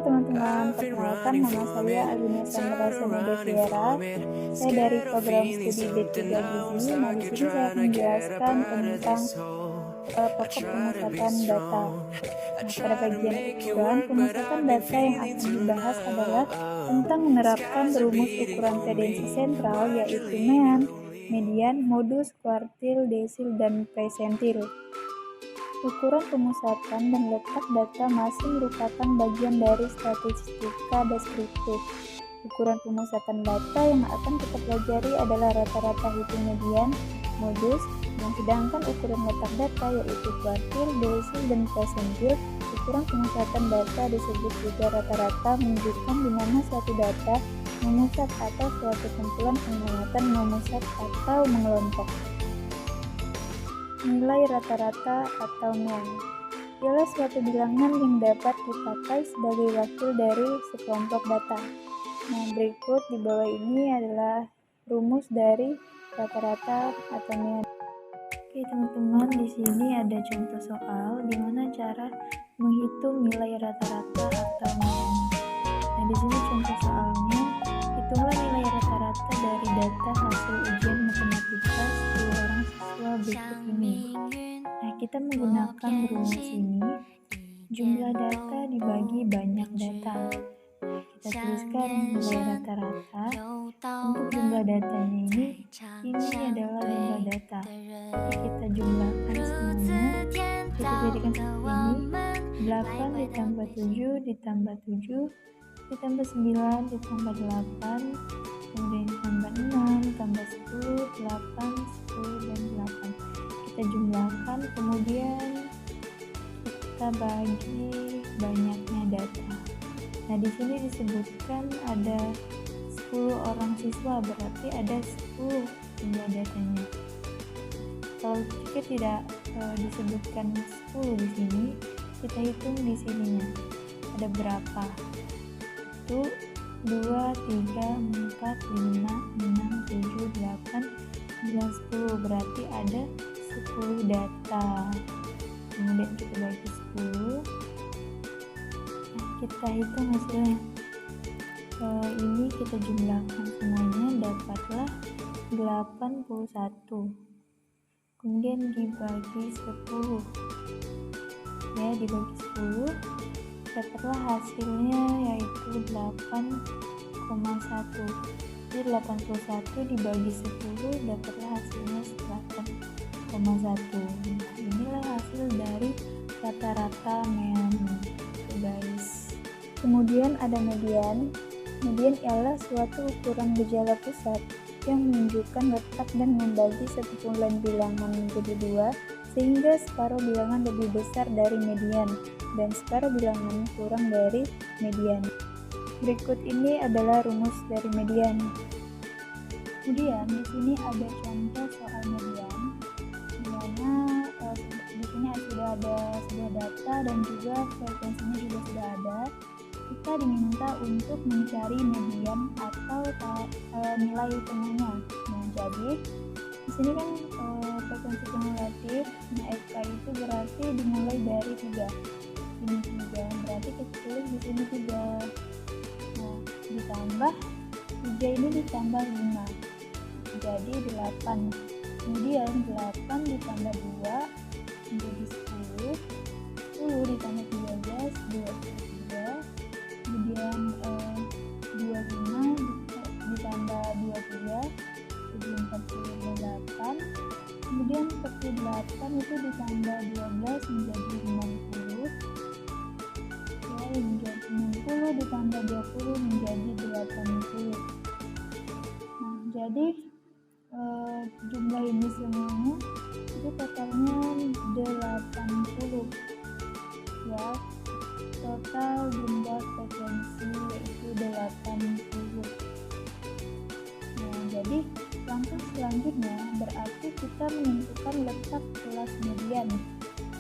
teman-teman, perkenalkan nama saya Alina Sandra Deviera. Saya dari program studi D3 Gizi. Nah, di sini saya akan menjelaskan tentang pokok pemusatan data. Nah, pada bagian ukuran, pemusatan data yang akan dibahas adalah tentang menerapkan rumus ukuran tendensi sentral, yaitu mean, median, modus, kuartil, desil, dan presentil. Ukuran pemusatan dan letak data masih merupakan bagian dari statistika deskriptif. Ukuran pemusatan data yang akan kita pelajari adalah rata-rata hitung median, modus, dan sedangkan ukuran letak data yaitu kuartil, desil, dan presentil. Ukuran pemusatan data disebut juga rata-rata, menunjukkan di mana suatu data memusat atau suatu kumpulan pengamatan memusat atau mengelompok. Nilai rata-rata atau mean ialah suatu bilangan yang dapat dipakai sebagai wakil dari sekelompok data. Nah, berikut di bawah ini adalah rumus dari rata-rata atau mean. Oke, teman-teman, di sini ada contoh soal di mana cara menghitung nilai rata-rata atau mean. Nah, di sini contoh soalnya, hitunglah nilai rata-rata dari data hasil ujian matematika 10 orang siswa berikut ini. Nah, kita menggunakan rumus ini, jumlah data dibagi banyak data. Kita tuliskan nilai rata-rata. Untuk jumlah datanya ini adalah jumlah data. Jadi kita jumlahkan semuanya. Kita jadikan seperti ini. 8 ditambah 7 ditambah 7 ditambah 9 ditambah 8, kemudian ditambah 6 tambah 10, 8, 10, dan 8. Kita jumlahkan, kemudian kita bagi banyaknya data. Nah, di sini disebutkan ada 10 orang siswa, berarti ada 10 jumlah datanya. Kalau jika tidak disebutkan 10 di sini, kita hitung di sininya ada berapa. 1, 2, 3, 4, 5, 6, 7, 8, 9, 10. Berarti ada 10 data. Kemudian kita bagi 10. Nah, kita hitung hasilnya. Ini kita jumlahkan semuanya, dapatlah 81. Kemudian dibagi 10. Ya, dibagi 10. Dapatlah hasilnya yaitu 8,1. Jadi 81 dibagi 10 dapatlah hasilnya 8,1. Nah, inilah hasil dari rata-rata mean, guys. Kemudian ada median. Median ialah suatu ukuran gejala pusat yang menunjukkan letak dan membagi satu kumpulan bilangan menjadi dua, sehingga separuh bilangan lebih besar dari median dan separuh bilangan kurang dari median. Berikut ini adalah rumus dari median. Kemudian di sini ada contoh soal median, di mana di sini sudah ada sebuah data dan juga frekuensinya juga sudah ada. Kita diminta untuk mencari median atau nilai tengahnya. Nah, jadi di sini kan frekuensi kumulatif. Nah, FK itu berarti dimulai dari 3. Ini 3, berarti kita tulis di sini 3. Nah, ditambah 3 ini ditambah 5, jadi 8. Kemudian 8 ditambah 2 menjadi 10. 10 ditambah 13, 23. Kemudian 25 ditambah 23 jadi 48. Kemudian 48 itu ditambah 12 menjadi 50. Ya, menjadi 60 ditambah 20 menjadi 80. Nah, jadi jumlah ini semuanya itu totalnya 80. Ya, total jumlah frekuensi yaitu 80. Nah, jadi langkah selanjutnya berarti kita menentukan letak kelas median,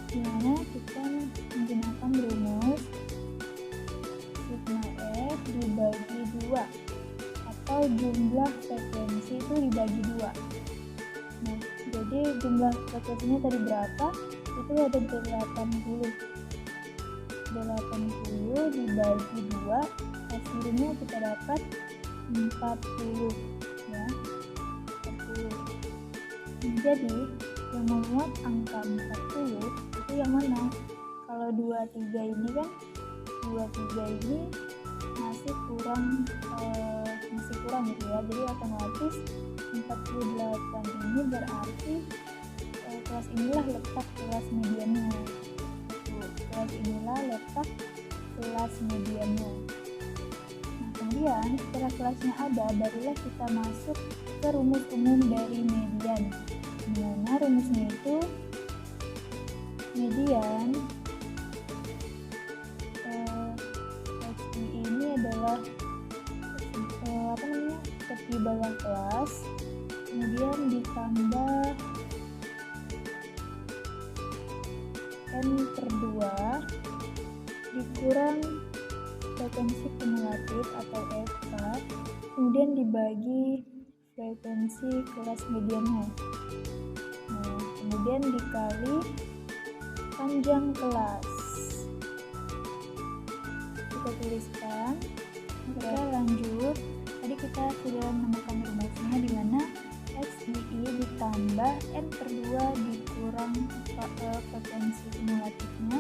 di mana kita menggunakan rumus sigma F dibagi 2 atau jumlah frekuensi itu dibagi 2. Nah, jadi jumlah frekuensinya tadi berapa? Itu ada 80. dibagi 2, hasilnya kita dapat 40 ya, 40. Jadi yang memuat angka 40 itu yang mana? Kalau 23 ini kan, 23 ini masih kurang gitu ya, jadi otomatis 48 ini berarti kelas inilah letak kelas mediannya. Kelas inilah letak kelas mediannya. Nah, kemudian setelah kelasnya ada, barulah kita masuk ke rumus umum dari median. Dimana rumusnya itu median XI ini adalah tepi bawah kelas, kemudian ditambah N/2 dikurang frekuensi kumulatif atau FK, kemudian dibagi frekuensi kelas mediannya. Nah, kemudian dikali panjang kelas. Kita tuliskan. Kita lanjut. Tadi kita sudah menemukan rumusnya, di mana XI ditambah N/2 dikurang frekuensi kumulatifnya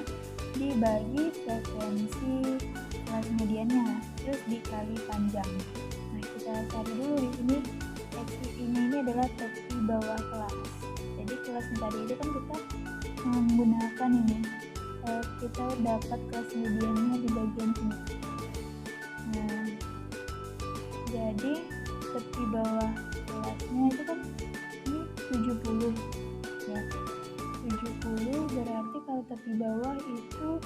dibagi frekuensi kelas mediannya, terus dikali panjang. Nah, kita cari dulu di sini XI-nya ini adalah tepi bawah kelas. Jadi kelas tadi itu kan kita menggunakan ini, kita dapat kelas mediannya di bagian sini. Nah, jadi tepi bawah kelasnya itu kan ini 70 ya, 70 berarti kalau tepi bawah itu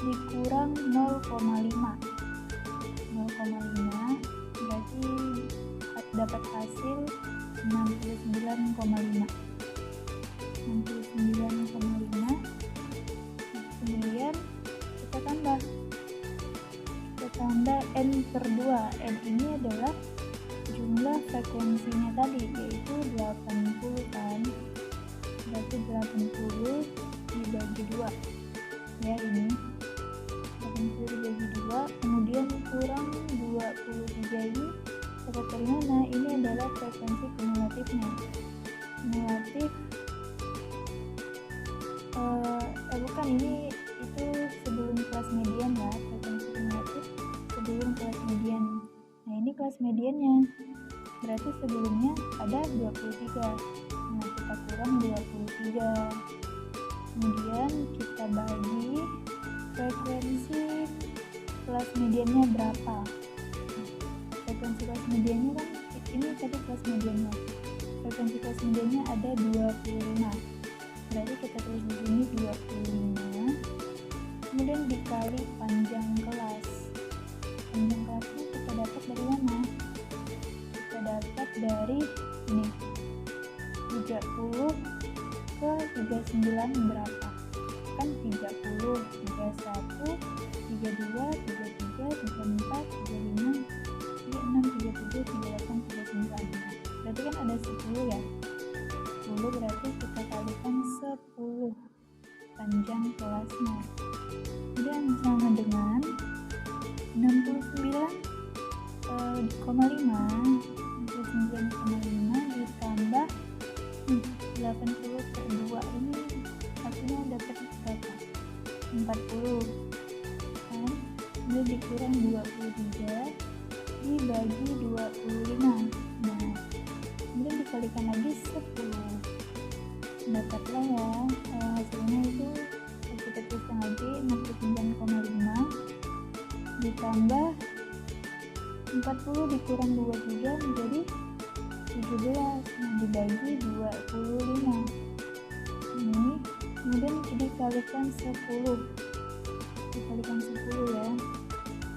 dikurang 0,5 berarti dapat hasil 69,5. Kemudian kita tambah N/2. N ini adalah jumlah frekuensinya tadi, yaitu 80 kan, berarti 80 dibagi 2 ya, ini 80 dibagi 2, kemudian kurang 23 ini dapat dari mana? Ini adalah frekuensi kumulatifnya. Kumulatif bukan, ini itu sebelum kelas median ya, frekuensi kumulatif sebelum kelas median. Nah, ini kelas mediannya, berarti sebelumnya ada 23. Nah, kita kurang 23, kemudian kita bagi frekuensi kelas mediannya berapa. Frekuensi kelas mediannya kan ini tadi kelas mediannya, frekuensi kelas mediannya ada 25, berarti kita tulis di sini 25, kemudian dikali panjang kelas. Panjang kelasnya kita dapat dari mana? Kita dapat dari ini 30 ke 39 berapa? Kan 30, 31, 32, 33, 34, 35, 36, 37, 38, 39. Berarti kan ada 10 ya. 10 berarti kita kalikan 10 panjang kelasnya. Kemudian sama dengan 69,5 ditambah 80/2, ini hasilnya dapat berapa? 40 kan, kemudian dikurang 23 dibagi 25. Nah, kemudian dikalikan lagi 10, dapatlah ya hasilnya itu, kita tuliskan lagi 69,5 ditambah 40 dikurang 23 menjadi 17, dibagi 25. Ini kemudian dikalikan 10 ya.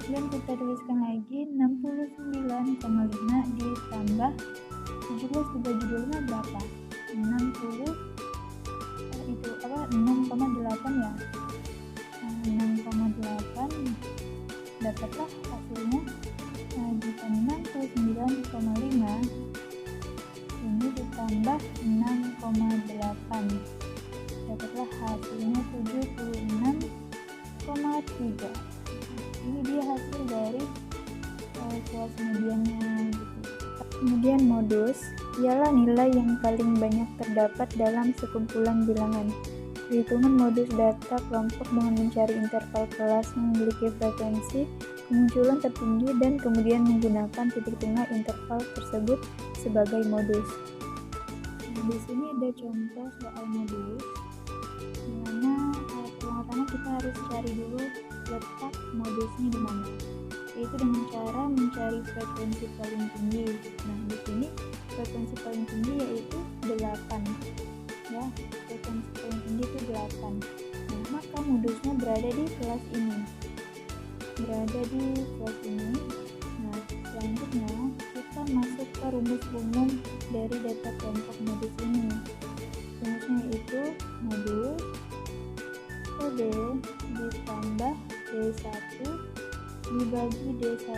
Kemudian kita tuliskan lagi 69,5 ditambah 17 dibagi 25 berapa? 6,8 ya. 6,8 dapatlah hasilnya. Jika 69,5 ini ditambah 6,8 dapatlah hasilnya 76,8. 0,3. Ini dia hasil dari kelas mediannya gitu. Kemudian modus ialah nilai yang paling banyak terdapat dalam sekumpulan bilangan. Perhitungan modus data kelompok dengan mencari interval kelas yang memiliki frekuensi kemunculan tertinggi dan kemudian menggunakan titik tengah interval tersebut sebagai modus. Nah, di sini ada contoh soal modus, di mana pertama-tama kita harus cari dulu letak modusnya di mana, yaitu dengan cara mencari frekuensi paling tinggi. Nah, di sini frekuensi paling tinggi yaitu 8. Ya, frekuensi paling tinggi itu 8. Nah, maka modusnya berada di kelas ini. Nah, selanjutnya kita masuk ke rumus umum dari data kelompok modus ini. Rumusnya yaitu modus PB ditambah D1 dibagi D1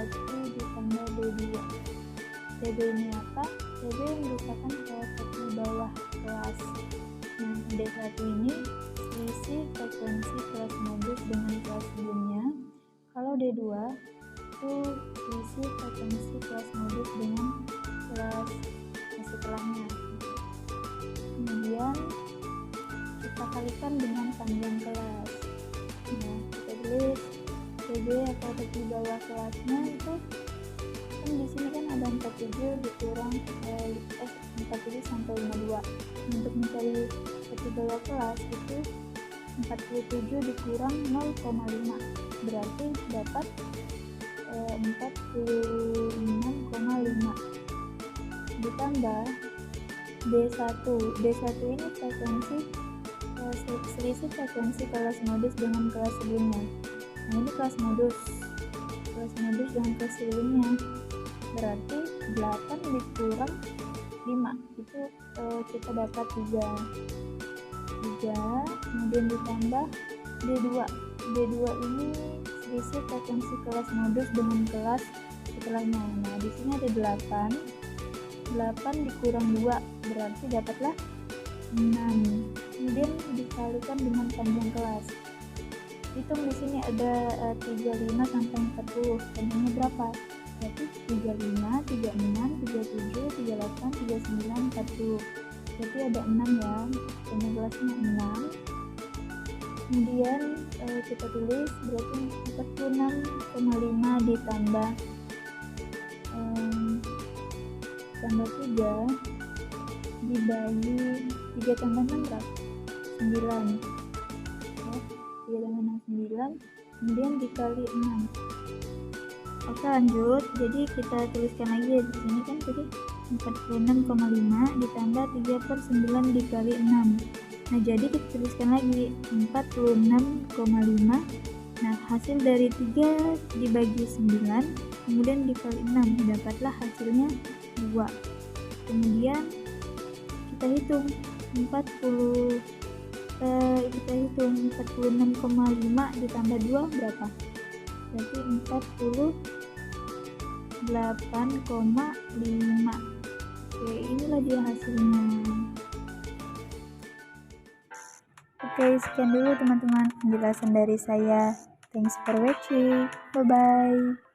ditambah D2. PB ini apa? PB merupakan salah satu bawah kelas. Nah, D1 ini selisih frekuensi kelas modus dengan kelas sebelumnya. Kalau D2 itu selisih frekuensi kelas modus dengan kelas setelahnya. Kemudian kita kalikan dengan panjang kelas. Nah, kita tulis PB atau tepi bawah kelasnya itu kan di sini kan ada 47 dikurang 47 sampai 52. Untuk mencari tepi bawah kelas itu 47 dikurang 0,5 berarti dapat 46,5 ditambah D1 ini frekuensi selisih frekuensi kelas modus dengan kelas sebelumnya. Nah, ini kelas modus dengan kelas sebelumnya berarti 8 dikurang 5 itu kita dapat 3, kemudian ditambah D2 ini selisih frekuensi kelas modus dengan kelas setelahnya. Nah, di sini ada 8 dikurang 2 berarti dapatlah 6. Kemudian dikalikan dengan panjang kelas. Hitung di sini ada 35 sampai 40. Panjangnya berapa? Berarti 35, 36, 37, 38, 39, 40. Berarti ada 6 ya. Panjang kelasnya 6. Kemudian kita tulis berarti 46,5 ditambah 3 dibagi 3 tambah 6 berapa? 9 ya, 3 tambah 6 9, kemudian dikali 6. Oke, lanjut. Jadi kita tuliskan lagi di sini kan tadi 46,5 ditambah 3/9 dikali 6. Nah, jadi kita tuliskan lagi 46,5. Nah, hasil dari 3 dibagi 9 kemudian dikali 6 dapatlah hasilnya 2. Kemudian kita hitung 46,5 ditambah 2 berapa? Berarti 48,5. Oke, inilah dia hasilnya. Oke, sekian dulu teman-teman penjelasan dari saya. Thanks for watching. Bye-bye.